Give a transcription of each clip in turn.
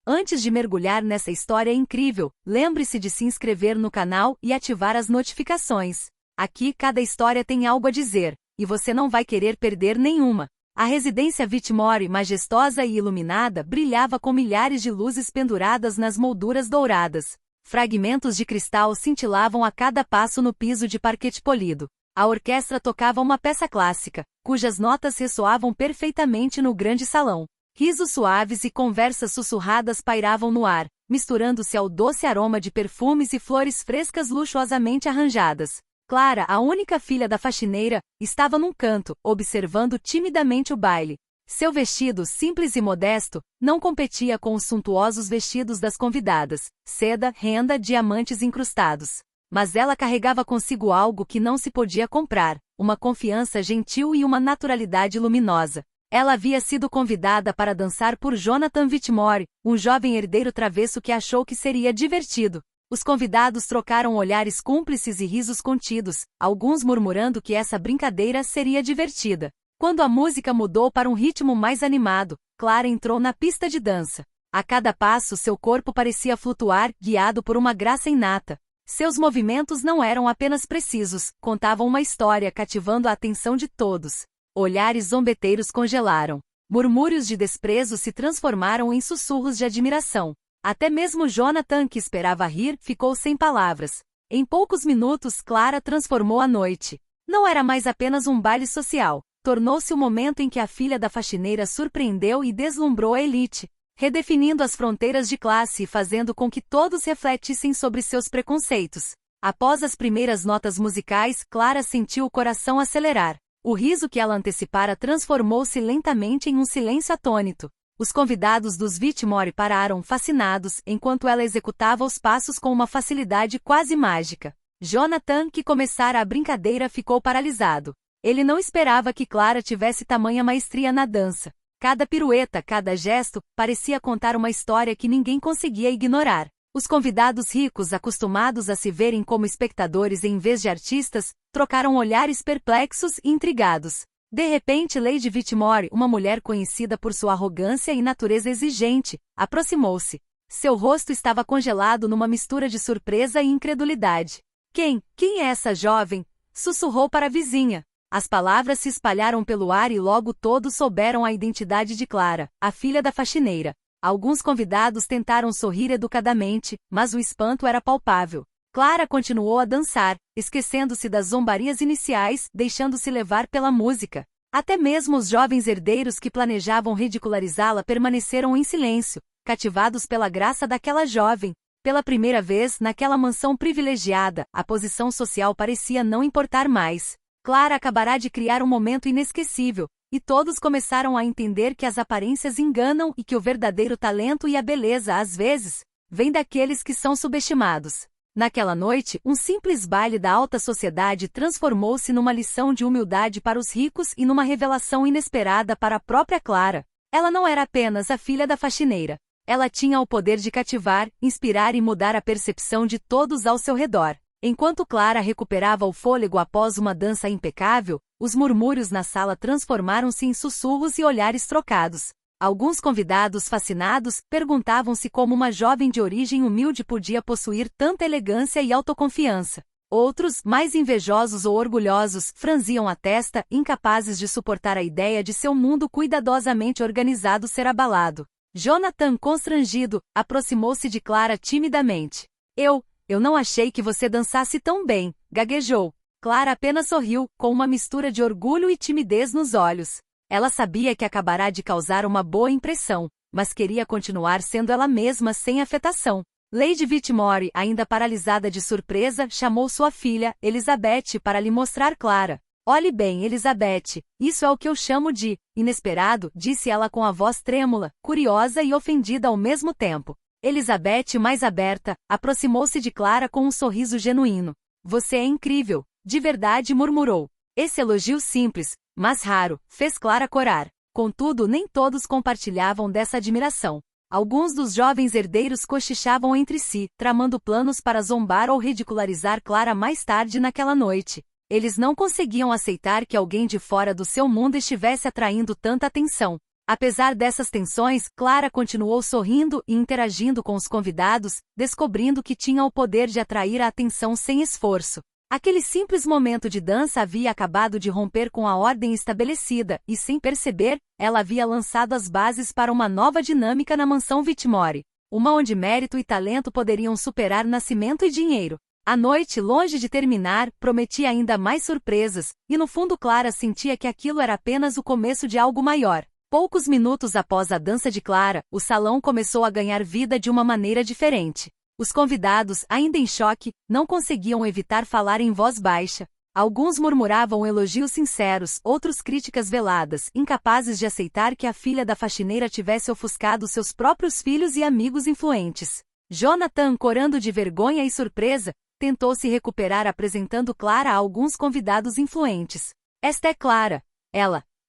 Antes de mergulhar nessa história incrível, lembre-se de se inscrever no canal e ativar as notificações. Aqui cada história tem algo a dizer, e você não vai querer perder nenhuma. A residência Whitmore, majestosa e iluminada, brilhava com milhares de luzes penduradas nas molduras douradas. Fragmentos de cristal cintilavam a cada passo no piso de parquete polido. A orquestra tocava uma peça clássica, cujas notas ressoavam perfeitamente no grande salão. Risos suaves e conversas sussurradas pairavam no ar, misturando-se ao doce aroma de perfumes e flores frescas luxuosamente arranjadas. Clara, a única filha da faxineira, estava num canto, observando timidamente o baile. Seu vestido, simples e modesto, não competia com os suntuosos vestidos das convidadas, seda, renda, diamantes incrustados. Mas ela carregava consigo algo que não se podia comprar, uma confiança gentil e uma naturalidade luminosa. Ela havia sido convidada para dançar por Jonathan Whitmore, um jovem herdeiro travesso que achou que seria divertido. Os convidados trocaram olhares cúmplices e risos contidos, alguns murmurando que essa brincadeira seria divertida. Quando a música mudou para um ritmo mais animado, Clara entrou na pista de dança. A cada passo seu corpo parecia flutuar, guiado por uma graça inata. Seus movimentos não eram apenas precisos, contavam uma história cativando a atenção de todos. Olhares zombeteiros congelaram. Murmúrios de desprezo se transformaram em sussurros de admiração. Até mesmo Jonathan, que esperava rir, ficou sem palavras. Em poucos minutos, Clara transformou a noite. Não era mais apenas um baile social. Tornou-se o momento em que a filha da faxineira surpreendeu e deslumbrou a elite, redefinindo as fronteiras de classe e fazendo com que todos refletissem sobre seus preconceitos. Após as primeiras notas musicais, Clara sentiu o coração acelerar. O riso que ela antecipara transformou-se lentamente em um silêncio atônito. Os convidados dos Whitmore pararam fascinados, enquanto ela executava os passos com uma facilidade quase mágica. Jonathan, que começara a brincadeira, ficou paralisado. Ele não esperava que Clara tivesse tamanha maestria na dança. Cada pirueta, cada gesto, parecia contar uma história que ninguém conseguia ignorar. Os convidados ricos, acostumados a se verem como espectadores em vez de artistas, trocaram olhares perplexos e intrigados. De repente, Lady Whitmore, uma mulher conhecida por sua arrogância e natureza exigente, aproximou-se. Seu rosto estava congelado numa mistura de surpresa e incredulidade. Quem é essa jovem? Sussurrou para a vizinha. As palavras se espalharam pelo ar e logo todos souberam a identidade de Clara, a filha da faxineira. Alguns convidados tentaram sorrir educadamente, mas o espanto era palpável. Clara continuou a dançar, esquecendo-se das zombarias iniciais, deixando-se levar pela música. Até mesmo os jovens herdeiros que planejavam ridicularizá-la permaneceram em silêncio, cativados pela graça daquela jovem. Pela primeira vez, naquela mansão privilegiada, a posição social parecia não importar mais. Clara acabará de criar um momento inesquecível, e todos começaram a entender que as aparências enganam e que o verdadeiro talento e a beleza, às vezes, vêm daqueles que são subestimados. Naquela noite, um simples baile da alta sociedade transformou-se numa lição de humildade para os ricos e numa revelação inesperada para a própria Clara. Ela não era apenas a filha da faxineira. Ela tinha o poder de cativar, inspirar e mudar a percepção de todos ao seu redor. Enquanto Clara recuperava o fôlego após uma dança impecável, os murmúrios na sala transformaram-se em sussurros e olhares trocados. Alguns convidados fascinados perguntavam-se como uma jovem de origem humilde podia possuir tanta elegância e autoconfiança. Outros, mais invejosos ou orgulhosos, franziam a testa, incapazes de suportar a ideia de seu mundo cuidadosamente organizado ser abalado. Jonathan, constrangido, aproximou-se de Clara timidamente. Eu não achei que você dançasse tão bem, gaguejou. Clara apenas sorriu, com uma mistura de orgulho e timidez nos olhos. Ela sabia que acabará de causar uma boa impressão, mas queria continuar sendo ela mesma sem afetação. Lady Whitmore, ainda paralisada de surpresa, chamou sua filha, Elizabeth, para lhe mostrar Clara. Olhe bem, Elizabeth, isso é o que eu chamo de inesperado, disse ela com a voz trêmula, curiosa e ofendida ao mesmo tempo. Elizabeth, mais aberta, aproximou-se de Clara com um sorriso genuíno. Você é incrível, de verdade, murmurou. Esse elogio simples, mas raro, fez Clara corar. Contudo, nem todos compartilhavam dessa admiração. Alguns dos jovens herdeiros cochichavam entre si, tramando planos para zombar ou ridicularizar Clara mais tarde naquela noite. Eles não conseguiam aceitar que alguém de fora do seu mundo estivesse atraindo tanta atenção. Apesar dessas tensões, Clara continuou sorrindo e interagindo com os convidados, descobrindo que tinha o poder de atrair a atenção sem esforço. Aquele simples momento de dança havia acabado de romper com a ordem estabelecida, e sem perceber, ela havia lançado as bases para uma nova dinâmica na mansão Whitmore. Uma onde mérito e talento poderiam superar nascimento e dinheiro. A noite, longe de terminar, prometia ainda mais surpresas, e no fundo Clara sentia que aquilo era apenas o começo de algo maior. Poucos minutos após a dança de Clara, o salão começou a ganhar vida de uma maneira diferente. Os convidados, ainda em choque, não conseguiam evitar falar em voz baixa. Alguns murmuravam elogios sinceros, outros críticas veladas, incapazes de aceitar que a filha da faxineira tivesse ofuscado seus próprios filhos e amigos influentes. Jonathan, corando de vergonha e surpresa, tentou se recuperar apresentando Clara a alguns convidados influentes. Esta é Clara.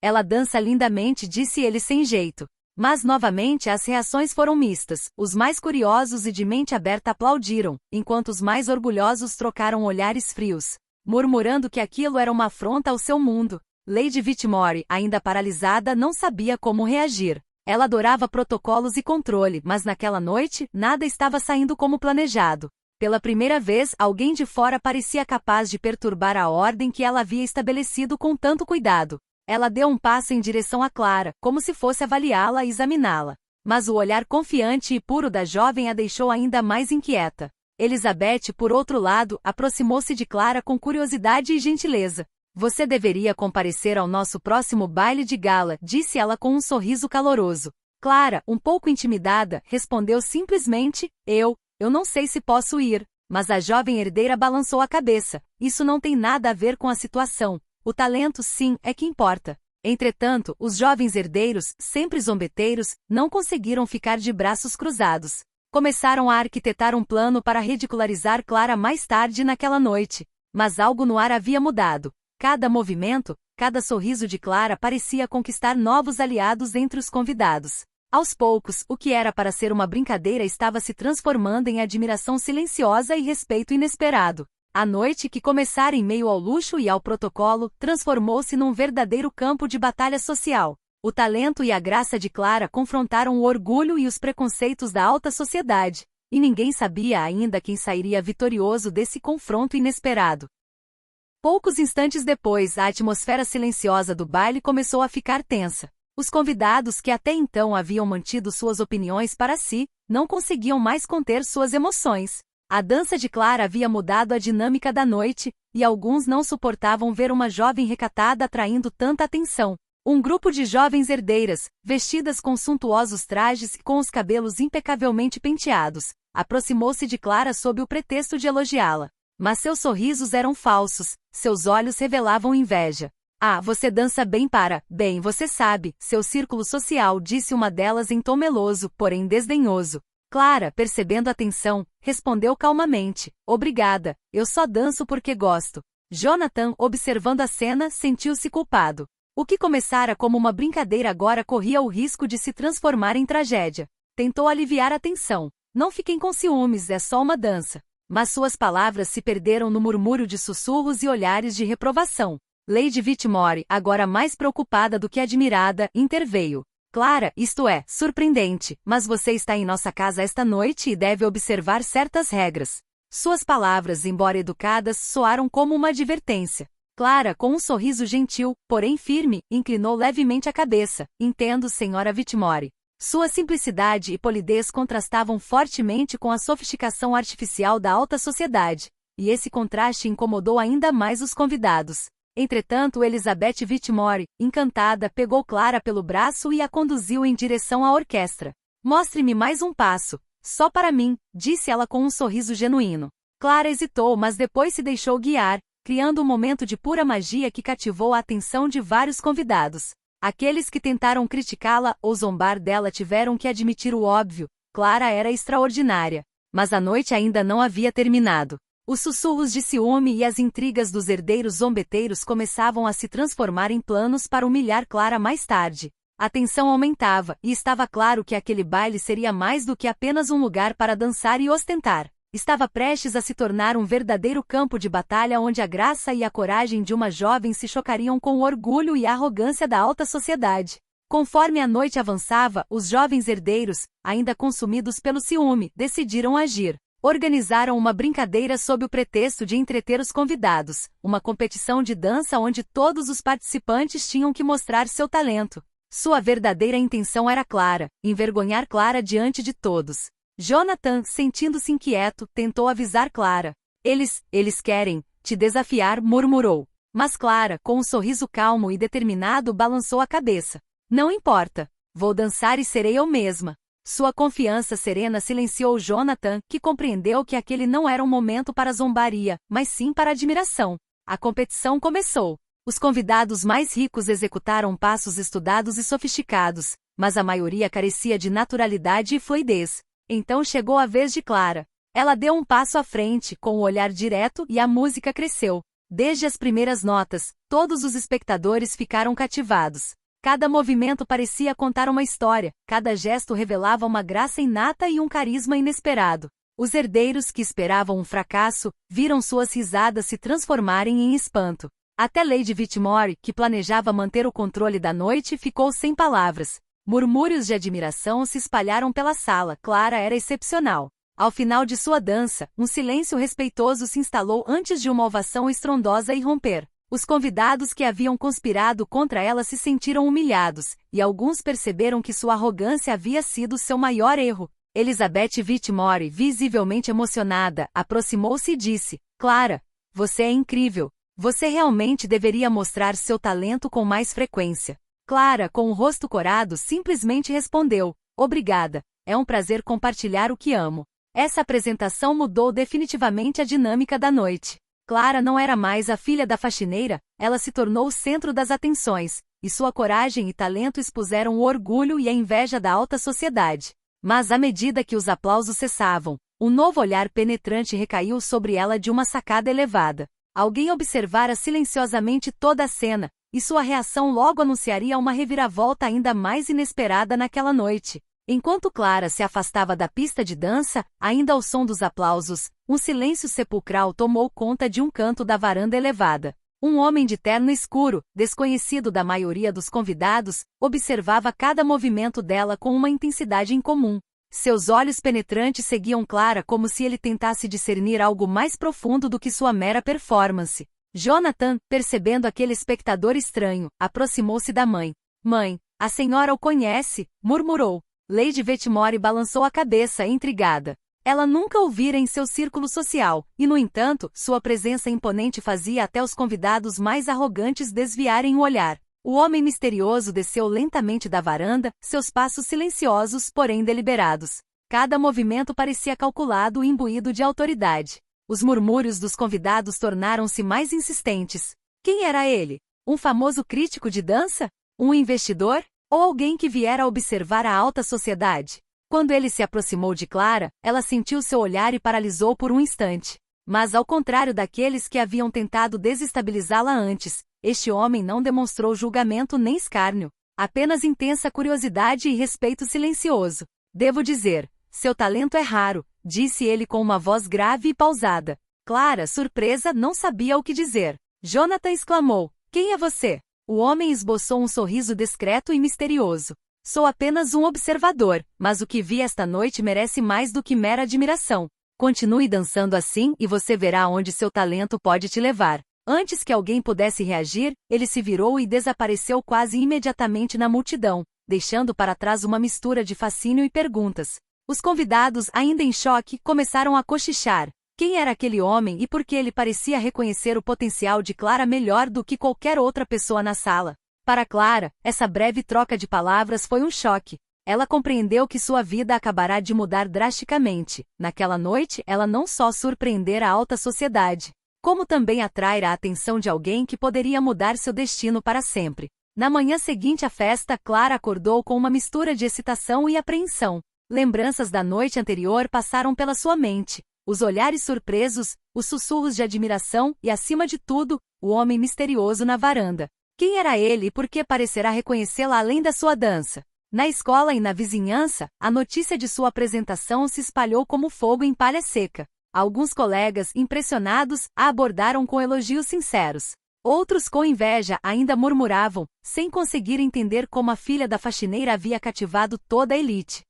Ela dança lindamente, disse ele sem jeito. Mas novamente as reações foram mistas. Os mais curiosos e de mente aberta aplaudiram, enquanto os mais orgulhosos trocaram olhares frios, murmurando que aquilo era uma afronta ao seu mundo. Lady Whitmore, ainda paralisada, não sabia como reagir. Ela adorava protocolos e controle, mas naquela noite, nada estava saindo como planejado. Pela primeira vez, alguém de fora parecia capaz de perturbar a ordem que ela havia estabelecido com tanto cuidado. Ela deu um passo em direção a Clara, como se fosse avaliá-la e examiná-la. Mas o olhar confiante e puro da jovem a deixou ainda mais inquieta. Elizabeth, por outro lado, aproximou-se de Clara com curiosidade e gentileza. Você deveria comparecer ao nosso próximo baile de gala, disse ela com um sorriso caloroso. Clara, um pouco intimidada, respondeu simplesmente, eu não sei se posso ir. Mas a jovem herdeira balançou a cabeça. Isso não tem nada a ver com a situação. O talento, sim, é que importa. Entretanto, os jovens herdeiros, sempre zombeteiros, não conseguiram ficar de braços cruzados. Começaram a arquitetar um plano para ridicularizar Clara mais tarde naquela noite. Mas algo no ar havia mudado. Cada movimento, cada sorriso de Clara parecia conquistar novos aliados entre os convidados. Aos poucos, o que era para ser uma brincadeira estava se transformando em admiração silenciosa e respeito inesperado. A noite, que começara em meio ao luxo e ao protocolo, transformou-se num verdadeiro campo de batalha social. O talento e a graça de Clara confrontaram o orgulho e os preconceitos da alta sociedade, e ninguém sabia ainda quem sairia vitorioso desse confronto inesperado. Poucos instantes depois, a atmosfera silenciosa do baile começou a ficar tensa. Os convidados, que até então haviam mantido suas opiniões para si, não conseguiam mais conter suas emoções. A dança de Clara havia mudado a dinâmica da noite, e alguns não suportavam ver uma jovem recatada atraindo tanta atenção. Um grupo de jovens herdeiras, vestidas com suntuosos trajes e com os cabelos impecavelmente penteados, aproximou-se de Clara sob o pretexto de elogiá-la. Mas seus sorrisos eram falsos, seus olhos revelavam inveja. Ah, você dança bem bem, você sabe, seu círculo social, disse uma delas em tom meloso, porém desdenhoso. Clara, percebendo a tensão, respondeu calmamente, obrigada, eu só danço porque gosto. Jonathan, observando a cena, sentiu-se culpado. O que começara como uma brincadeira agora corria o risco de se transformar em tragédia. Tentou aliviar a tensão. Não fiquem com ciúmes, é só uma dança. Mas suas palavras se perderam no murmúrio de sussurros e olhares de reprovação. Lady Whitmore, agora mais preocupada do que admirada, interveio. Clara, isto é, surpreendente, mas você está em nossa casa esta noite e deve observar certas regras. Suas palavras, embora educadas, soaram como uma advertência. Clara, com um sorriso gentil, porém firme, inclinou levemente a cabeça. Entendo, senhora Whitmore. Sua simplicidade e polidez contrastavam fortemente com a sofisticação artificial da alta sociedade, e esse contraste incomodou ainda mais os convidados. Entretanto, Elizabeth Whitmore, encantada, pegou Clara pelo braço e a conduziu em direção à orquestra. Mostre-me mais um passo. Só para mim, disse ela com um sorriso genuíno. Clara hesitou, mas depois se deixou guiar, criando um momento de pura magia que cativou a atenção de vários convidados. Aqueles que tentaram criticá-la ou zombar dela tiveram que admitir o óbvio: Clara era extraordinária. Mas a noite ainda não havia terminado. Os sussurros de ciúme e as intrigas dos herdeiros zombeteiros começavam a se transformar em planos para humilhar Clara mais tarde. A tensão aumentava, e estava claro que aquele baile seria mais do que apenas um lugar para dançar e ostentar. Estava prestes a se tornar um verdadeiro campo de batalha onde a graça e a coragem de uma jovem se chocariam com o orgulho e a arrogância da alta sociedade. Conforme a noite avançava, os jovens herdeiros, ainda consumidos pelo ciúme, decidiram agir. Organizaram uma brincadeira sob o pretexto de entreter os convidados, uma competição de dança onde todos os participantes tinham que mostrar seu talento. Sua verdadeira intenção era clara, envergonhar Clara diante de todos. Jonathan, sentindo-se inquieto, tentou avisar Clara. Eles querem te desafiar, murmurou. Mas Clara, com um sorriso calmo e determinado, balançou a cabeça. Não importa. Vou dançar e serei eu mesma. Sua confiança serena silenciou Jonathan, que compreendeu que aquele não era um momento para zombaria, mas sim para admiração. A competição começou. Os convidados mais ricos executaram passos estudados e sofisticados, mas a maioria carecia de naturalidade e fluidez. Então chegou a vez de Clara. Ela deu um passo à frente, com o olhar direto, e a música cresceu. Desde as primeiras notas, todos os espectadores ficaram cativados. Cada movimento parecia contar uma história, cada gesto revelava uma graça inata e um carisma inesperado. Os herdeiros que esperavam um fracasso, viram suas risadas se transformarem em espanto. Até Lady Whitmore, que planejava manter o controle da noite, ficou sem palavras. Murmúrios de admiração se espalharam pela sala. Clara era excepcional. Ao final de sua dança, um silêncio respeitoso se instalou antes de uma ovação estrondosa irromper. Os convidados que haviam conspirado contra ela se sentiram humilhados, e alguns perceberam que sua arrogância havia sido seu maior erro. Elizabeth Whitmore, visivelmente emocionada, aproximou-se e disse: Clara, você é incrível. Você realmente deveria mostrar seu talento com mais frequência. Clara, com o rosto corado, simplesmente respondeu: Obrigada, é um prazer compartilhar o que amo. Essa apresentação mudou definitivamente a dinâmica da noite. Clara não era mais a filha da faxineira, ela se tornou o centro das atenções, e sua coragem e talento expuseram o orgulho e a inveja da alta sociedade. Mas à medida que os aplausos cessavam, um novo olhar penetrante recaiu sobre ela de uma sacada elevada. Alguém observara silenciosamente toda a cena, e sua reação logo anunciaria uma reviravolta ainda mais inesperada naquela noite. Enquanto Clara se afastava da pista de dança, ainda ao som dos aplausos, um silêncio sepulcral tomou conta de um canto da varanda elevada. Um homem de terno escuro, desconhecido da maioria dos convidados, observava cada movimento dela com uma intensidade incomum. Seus olhos penetrantes seguiam Clara como se ele tentasse discernir algo mais profundo do que sua mera performance. Jonathan, percebendo aquele espectador estranho, aproximou-se da mãe. Mãe, a senhora o conhece, murmurou. Lady Whitmore balançou a cabeça, intrigada. Ela nunca o vira em seu círculo social, e no entanto, sua presença imponente fazia até os convidados mais arrogantes desviarem o olhar. O homem misterioso desceu lentamente da varanda, seus passos silenciosos, porém deliberados. Cada movimento parecia calculado e imbuído de autoridade. Os murmúrios dos convidados tornaram-se mais insistentes. Quem era ele? Um famoso crítico de dança? Um investidor? Ou alguém que viera observar a alta sociedade? Quando ele se aproximou de Clara, ela sentiu seu olhar e paralisou por um instante. Mas ao contrário daqueles que haviam tentado desestabilizá-la antes, este homem não demonstrou julgamento nem escárnio, apenas intensa curiosidade e respeito silencioso. Devo dizer, seu talento é raro, disse ele com uma voz grave e pausada. Clara, surpresa, não sabia o que dizer. Jonathan exclamou: Quem é você? O homem esboçou um sorriso discreto e misterioso. Sou apenas um observador, mas o que vi esta noite merece mais do que mera admiração. Continue dançando assim e você verá onde seu talento pode te levar. Antes que alguém pudesse reagir, ele se virou e desapareceu quase imediatamente na multidão, deixando para trás uma mistura de fascínio e perguntas. Os convidados, ainda em choque, começaram a cochichar. Quem era aquele homem e por que ele parecia reconhecer o potencial de Clara melhor do que qualquer outra pessoa na sala? Para Clara, essa breve troca de palavras foi um choque. Ela compreendeu que sua vida acabará de mudar drasticamente. Naquela noite, ela não só surpreender a alta sociedade, como também atrair a atenção de alguém que poderia mudar seu destino para sempre. Na manhã seguinte à festa, Clara acordou com uma mistura de excitação e apreensão. Lembranças da noite anterior passaram pela sua mente. Os olhares surpresos, os sussurros de admiração e, acima de tudo, o homem misterioso na varanda. Quem era ele e por que parecerá reconhecê-la além da sua dança? Na escola e na vizinhança, a notícia de sua apresentação se espalhou como fogo em palha seca. Alguns colegas, impressionados, a abordaram com elogios sinceros. Outros com inveja ainda murmuravam, sem conseguir entender como a filha da faxineira havia cativado toda a elite.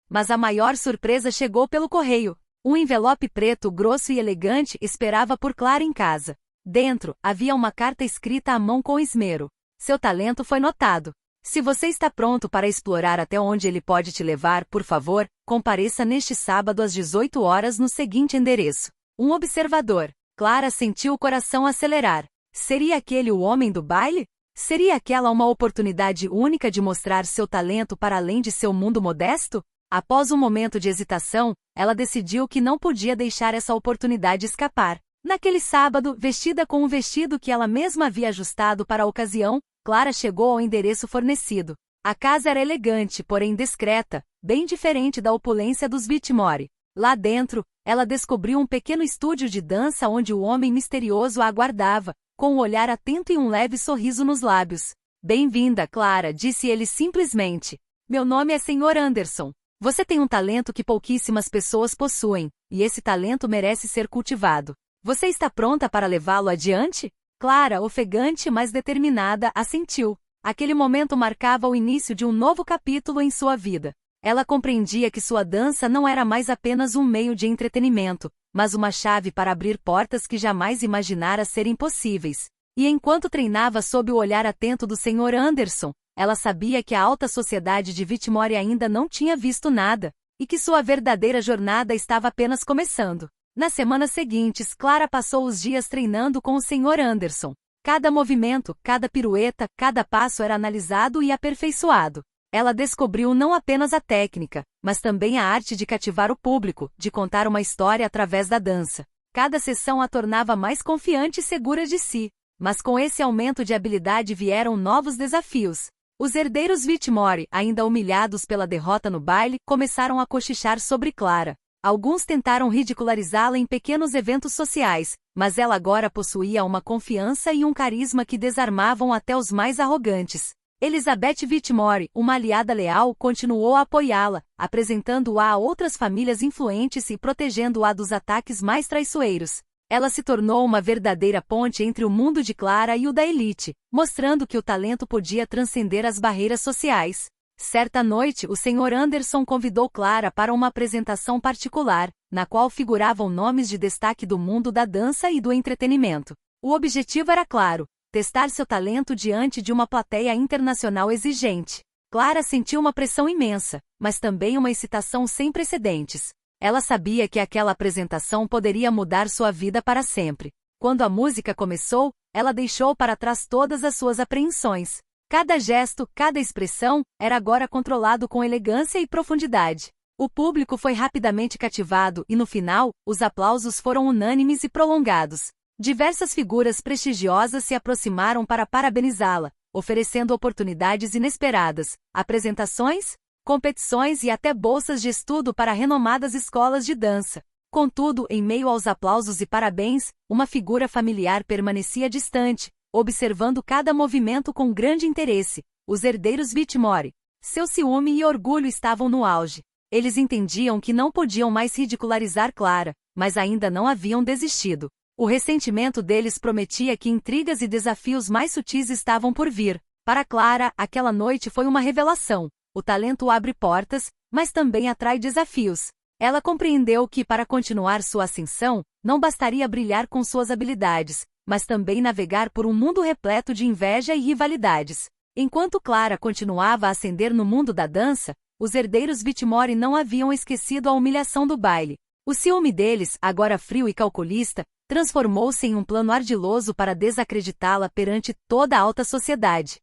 Mas a maior surpresa chegou pelo correio. Um envelope preto grosso e elegante esperava por Clara em casa. Dentro, havia uma carta escrita à mão com esmero. Seu talento foi notado. Se você está pronto para explorar até onde ele pode te levar, por favor, compareça neste sábado às 18 horas no seguinte endereço. Um observador. Clara sentiu o coração acelerar. Seria aquele o homem do baile? Seria aquela uma oportunidade única de mostrar seu talento para além de seu mundo modesto? Após um momento de hesitação, ela decidiu que não podia deixar essa oportunidade escapar. Naquele sábado, vestida com um vestido que ela mesma havia ajustado para a ocasião, Clara chegou ao endereço fornecido. A casa era elegante, porém discreta, bem diferente da opulência dos Whitmore. Lá dentro, ela descobriu um pequeno estúdio de dança onde o homem misterioso a aguardava, com um olhar atento e um leve sorriso nos lábios. "Bem-vinda, Clara", disse ele simplesmente. "Meu nome é Sr. Anderson. Você tem um talento que pouquíssimas pessoas possuem, e esse talento merece ser cultivado. Você está pronta para levá-lo adiante?" Clara, ofegante mas determinada, assentiu. Aquele momento marcava o início de um novo capítulo em sua vida. Ela compreendia que sua dança não era mais apenas um meio de entretenimento, mas uma chave para abrir portas que jamais imaginara serem possíveis. E enquanto treinava sob o olhar atento do Sr. Anderson, ela sabia que a alta sociedade de Whitmore ainda não tinha visto nada, e que sua verdadeira jornada estava apenas começando. Nas semanas seguintes, Clara passou os dias treinando com o Sr. Anderson. Cada movimento, cada pirueta, cada passo era analisado e aperfeiçoado. Ela descobriu não apenas a técnica, mas também a arte de cativar o público, de contar uma história através da dança. Cada sessão a tornava mais confiante e segura de si. Mas com esse aumento de habilidade vieram novos desafios. Os herdeiros Whitmore, ainda humilhados pela derrota no baile, começaram a cochichar sobre Clara. Alguns tentaram ridicularizá-la em pequenos eventos sociais, mas ela agora possuía uma confiança e um carisma que desarmavam até os mais arrogantes. Elizabeth Whitmore, uma aliada leal, continuou a apoiá-la, apresentando-a a outras famílias influentes e protegendo-a dos ataques mais traiçoeiros. Ela se tornou uma verdadeira ponte entre o mundo de Clara e o da elite, mostrando que o talento podia transcender as barreiras sociais. Certa noite, o Sr. Anderson convidou Clara para uma apresentação particular, na qual figuravam nomes de destaque do mundo da dança e do entretenimento. O objetivo era claro: testar seu talento diante de uma plateia internacional exigente. Clara sentiu uma pressão imensa, mas também uma excitação sem precedentes. Ela sabia que aquela apresentação poderia mudar sua vida para sempre. Quando a música começou, ela deixou para trás todas as suas apreensões. Cada gesto, cada expressão, era agora controlado com elegância e profundidade. O público foi rapidamente cativado e no final, os aplausos foram unânimes e prolongados. Diversas figuras prestigiosas se aproximaram para parabenizá-la, oferecendo oportunidades inesperadas, apresentações, competições e até bolsas de estudo para renomadas escolas de dança. Contudo, em meio aos aplausos e parabéns, uma figura familiar permanecia distante, observando cada movimento com grande interesse: os herdeiros Whitmore. Seu ciúme e orgulho estavam no auge. Eles entendiam que não podiam mais ridicularizar Clara, mas ainda não haviam desistido. O ressentimento deles prometia que intrigas e desafios mais sutis estavam por vir. Para Clara, aquela noite foi uma revelação. O talento abre portas, mas também atrai desafios. Ela compreendeu que, para continuar sua ascensão, não bastaria brilhar com suas habilidades, mas também navegar por um mundo repleto de inveja e rivalidades. Enquanto Clara continuava a ascender no mundo da dança, os herdeiros Whitmore não haviam esquecido a humilhação do baile. O ciúme deles, agora frio e calculista, transformou-se em um plano ardiloso para desacreditá-la perante toda a alta sociedade.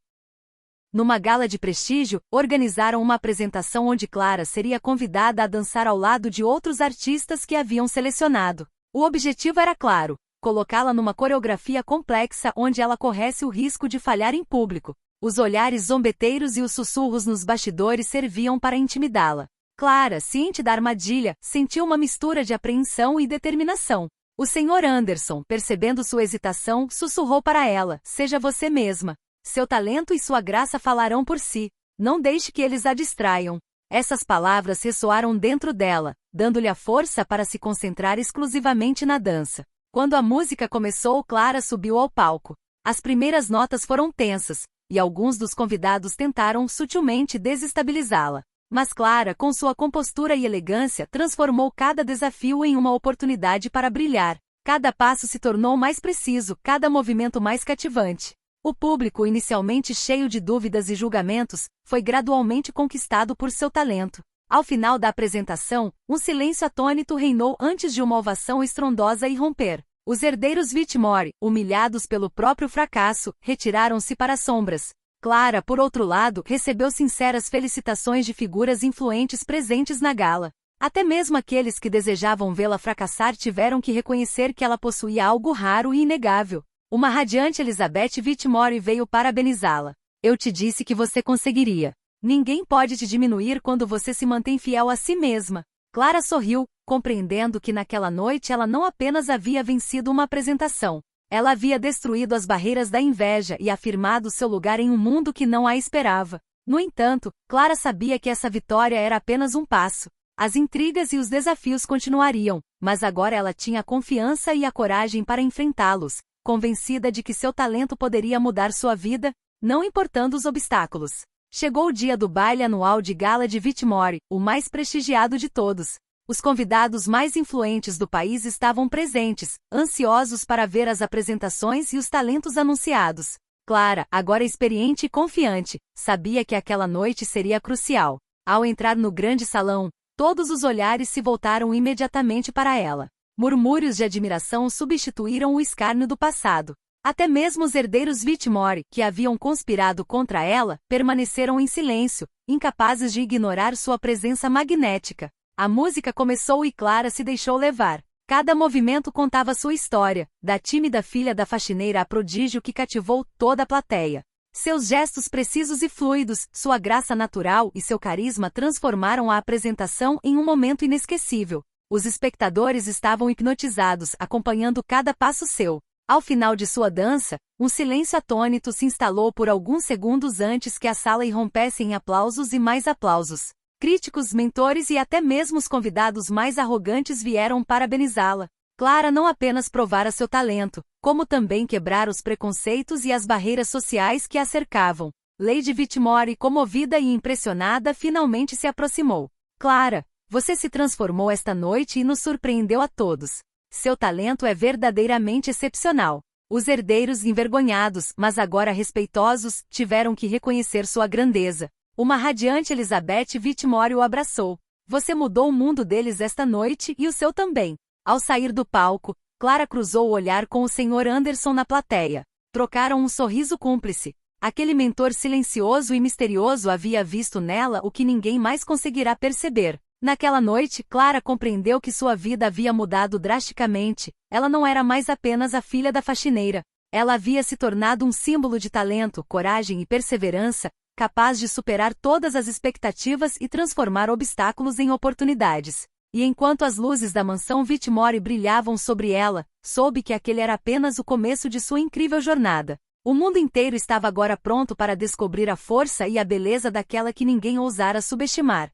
Numa gala de prestígio, organizaram uma apresentação onde Clara seria convidada a dançar ao lado de outros artistas que haviam selecionado. O objetivo era claro: colocá-la numa coreografia complexa onde ela corresse o risco de falhar em público. Os olhares zombeteiros e os sussurros nos bastidores serviam para intimidá-la. Clara, ciente da armadilha, sentiu uma mistura de apreensão e determinação. O Sr. Anderson, percebendo sua hesitação, sussurrou para ela: "Seja você mesma. Seu talento e sua graça falarão por si. Não deixe que eles a distraiam." Essas palavras ressoaram dentro dela, dando-lhe a força para se concentrar exclusivamente na dança. Quando a música começou, Clara subiu ao palco. As primeiras notas foram tensas, e alguns dos convidados tentaram sutilmente desestabilizá-la. Mas Clara, com sua compostura e elegância, transformou cada desafio em uma oportunidade para brilhar. Cada passo se tornou mais preciso, cada movimento mais cativante. O público, inicialmente cheio de dúvidas e julgamentos, foi gradualmente conquistado por seu talento. Ao final da apresentação, um silêncio atônito reinou antes de uma ovação estrondosa irromper. Os herdeiros Whitmore, humilhados pelo próprio fracasso, retiraram-se para as sombras. Clara, por outro lado, recebeu sinceras felicitações de figuras influentes presentes na gala. Até mesmo aqueles que desejavam vê-la fracassar tiveram que reconhecer que ela possuía algo raro e inegável. Uma radiante Elizabeth Whitmore veio parabenizá-la. Eu te disse que você conseguiria. Ninguém pode te diminuir quando você se mantém fiel a si mesma. Clara sorriu, compreendendo que naquela noite ela não apenas havia vencido uma apresentação. Ela havia destruído as barreiras da inveja e afirmado seu lugar em um mundo que não a esperava. No entanto, Clara sabia que essa vitória era apenas um passo. As intrigas e os desafios continuariam, mas agora ela tinha a confiança e a coragem para enfrentá-los, convencida de que seu talento poderia mudar sua vida, não importando os obstáculos. Chegou o dia do baile anual de gala de Whitmore, o mais prestigiado de todos. Os convidados mais influentes do país estavam presentes, ansiosos para ver as apresentações e os talentos anunciados. Clara, agora experiente e confiante, sabia que aquela noite seria crucial. Ao entrar no grande salão, todos os olhares se voltaram imediatamente para ela. Murmúrios de admiração substituíram o escárnio do passado. Até mesmo os herdeiros Whitmore, que haviam conspirado contra ela, permaneceram em silêncio, incapazes de ignorar sua presença magnética. A música começou e Clara se deixou levar. Cada movimento contava sua história, da tímida filha da faxineira a prodígio que cativou toda a plateia. Seus gestos precisos e fluidos, sua graça natural e seu carisma transformaram a apresentação em um momento inesquecível. Os espectadores estavam hipnotizados, acompanhando cada passo seu. Ao final de sua dança, um silêncio atônito se instalou por alguns segundos antes que a sala irrompesse em aplausos e mais aplausos. Críticos, mentores e até mesmo os convidados mais arrogantes vieram parabenizá-la. Clara não apenas provara seu talento, como também quebrar os preconceitos e as barreiras sociais que a cercavam. Lady Whitmore, comovida e impressionada, finalmente se aproximou. Clara, você se transformou esta noite e nos surpreendeu a todos. Seu talento é verdadeiramente excepcional. Os herdeiros, envergonhados, mas agora respeitosos, tiveram que reconhecer sua grandeza. Uma radiante Elizabeth Whitmore o abraçou. Você mudou o mundo deles esta noite e o seu também. Ao sair do palco, Clara cruzou o olhar com o Sr. Anderson na plateia. Trocaram um sorriso cúmplice. Aquele mentor silencioso e misterioso havia visto nela o que ninguém mais conseguirá perceber. Naquela noite, Clara compreendeu que sua vida havia mudado drasticamente. Ela não era mais apenas a filha da faxineira. Ela havia se tornado um símbolo de talento, coragem e perseverança, capaz de superar todas as expectativas e transformar obstáculos em oportunidades. E enquanto as luzes da mansão Whitmore brilhavam sobre ela, soube que aquele era apenas o começo de sua incrível jornada. O mundo inteiro estava agora pronto para descobrir a força e a beleza daquela que ninguém ousara subestimar.